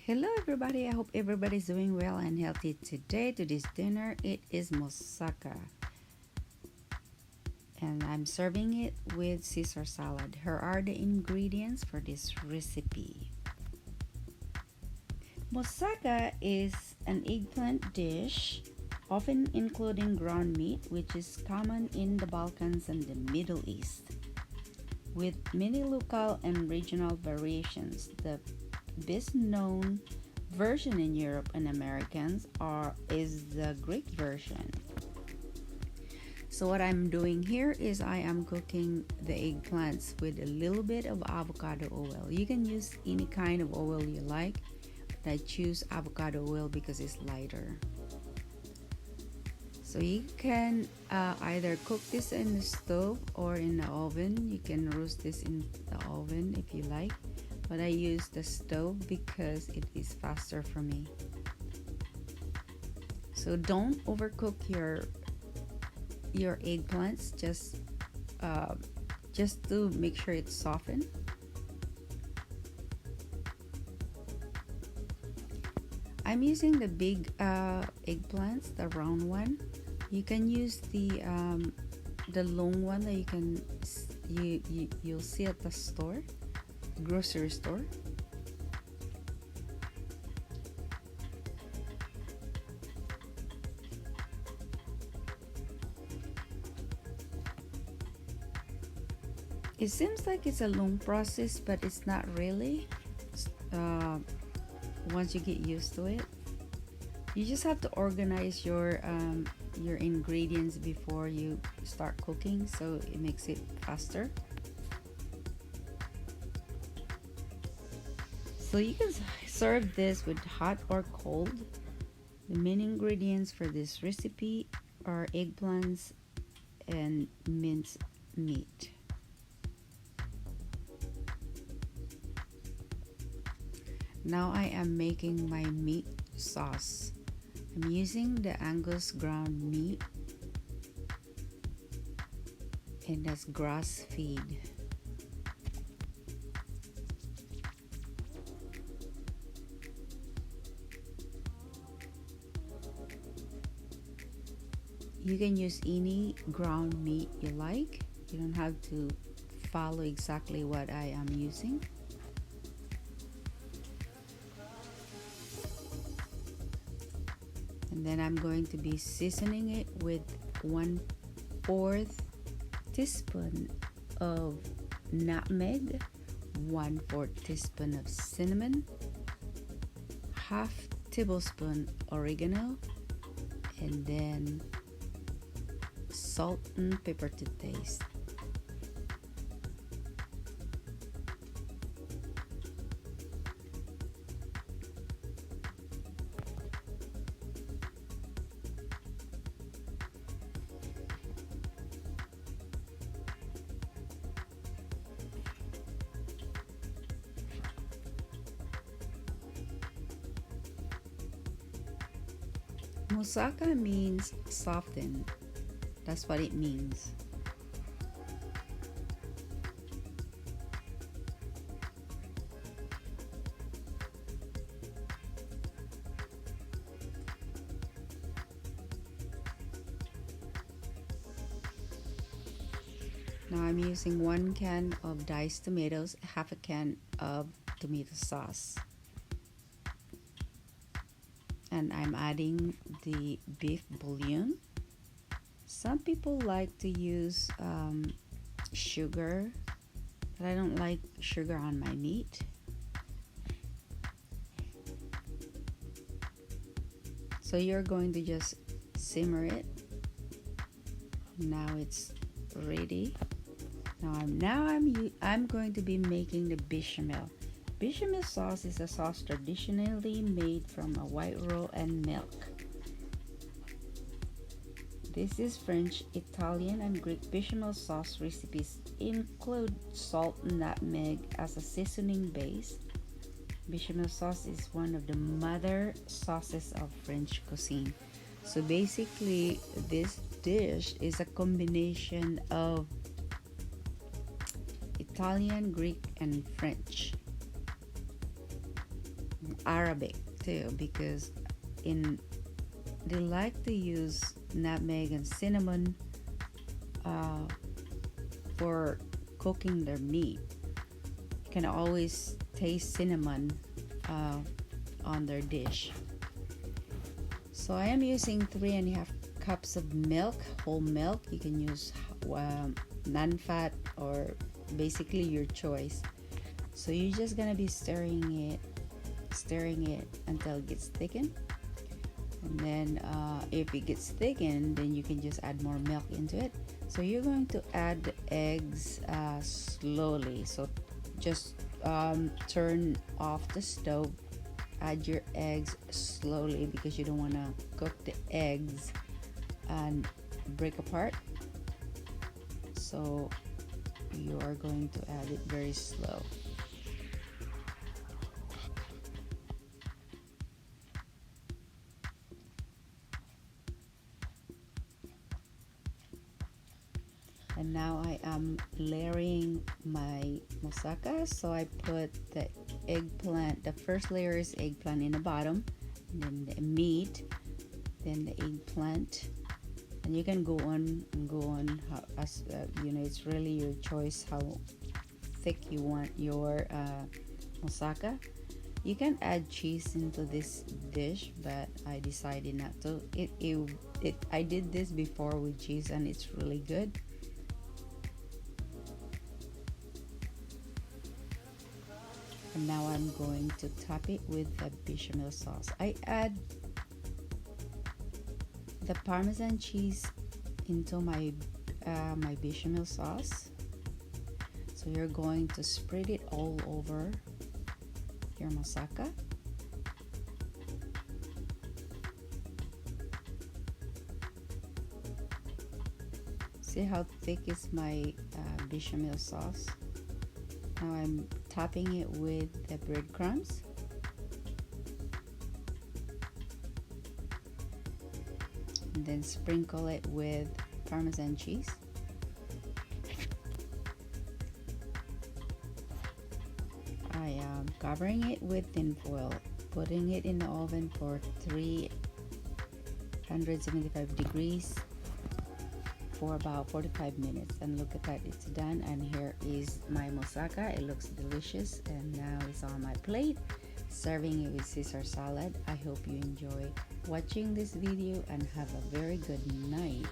Hello everybody, I hope everybody's doing well and healthy today. Today's dinner it is moussaka and I'm serving it with Caesar salad. Here are the ingredients for this recipe. Moussaka is an eggplant dish often including ground meat, which is common in the Balkans and the Middle East. With many local and regional variations, the best known version in Europe and Americans is the Greek version. So what I'm doing here is I am cooking the eggplants with a little bit of avocado oil. You can use any kind of oil you like, but I choose avocado oil because it's lighter. So you can either cook this in the stove or in the oven. You can roast this in the oven if you like, but I use the stove because it is faster for me. So don't overcook your eggplants, just to make sure it's softened. I'm using the big eggplants, the round one. You can use the long one that you'll see at the store, grocery store. It seems like it's a long process, but it's not really. Once you get used to it, you just have to organize your ingredients before you start cooking, so it makes it faster. So you can serve this with hot or cold. The main ingredients for this recipe are eggplants and minced meat. Now I am making my meat sauce. I'm using the Angus ground meat, and that's grass fed. You can use any ground meat you like. You don't have to follow exactly what I am using. And then I'm going to be seasoning it with 1/4 teaspoon of nutmeg, 1/4 teaspoon of cinnamon, half tablespoon oregano, and then salt and pepper to taste. Moussaka means soften. That's what it means. Now I'm using 1 can of diced tomatoes, half a can of tomato sauce. And I'm adding the beef bouillon. Some people like to use sugar, but I don't like sugar on my meat. So you're going to just simmer it. Now it's ready. I'm going to be making the bechamel. Bechamel sauce is a sauce traditionally made from a white roux and milk. This is French, Italian, and Greek bechamel sauce recipes include salt and nutmeg as a seasoning base. Bechamel sauce is one of the mother sauces of French cuisine. So basically, this dish is a combination of Italian, Greek, and French. Arabic too, because in they like to use nutmeg and cinnamon uh, for cooking their meat. You can always taste cinnamon uh, on their dish. So I am using 3.5 cups of milk, whole milk. You can use non-fat or basically your choice. So you're just gonna be stirring it until it gets thickened. And then if it gets thickened, then you can just add more milk into it. So you're going to add the eggs slowly. So just turn off the stove, add your eggs slowly because you don't want to cook the eggs and break apart. So you are going to add it very slow. And now I am layering my moussaka. So I put the eggplant, the first layer is eggplant in the bottom, and then the meat, then the eggplant, and you can go on and go on as you know, it's really your choice how thick you want your moussaka. You can add cheese into this dish, but I decided not to. I did this before with cheese, and it's really good. And now I'm going to top it with the bechamel sauce. I add the Parmesan cheese into my bechamel sauce. So you're going to spread it all over your moussaka. See how thick is my bechamel sauce? Now I'm topping it with the breadcrumbs. And then sprinkle it with Parmesan cheese. I am covering it with tin foil, putting it in the oven for 375 degrees for about 45 minutes. And look at that, it's done. And here is my moussaka. It looks delicious, and now it's on my plate, serving it with Caesar salad. I hope you enjoy watching this video and have a very good night.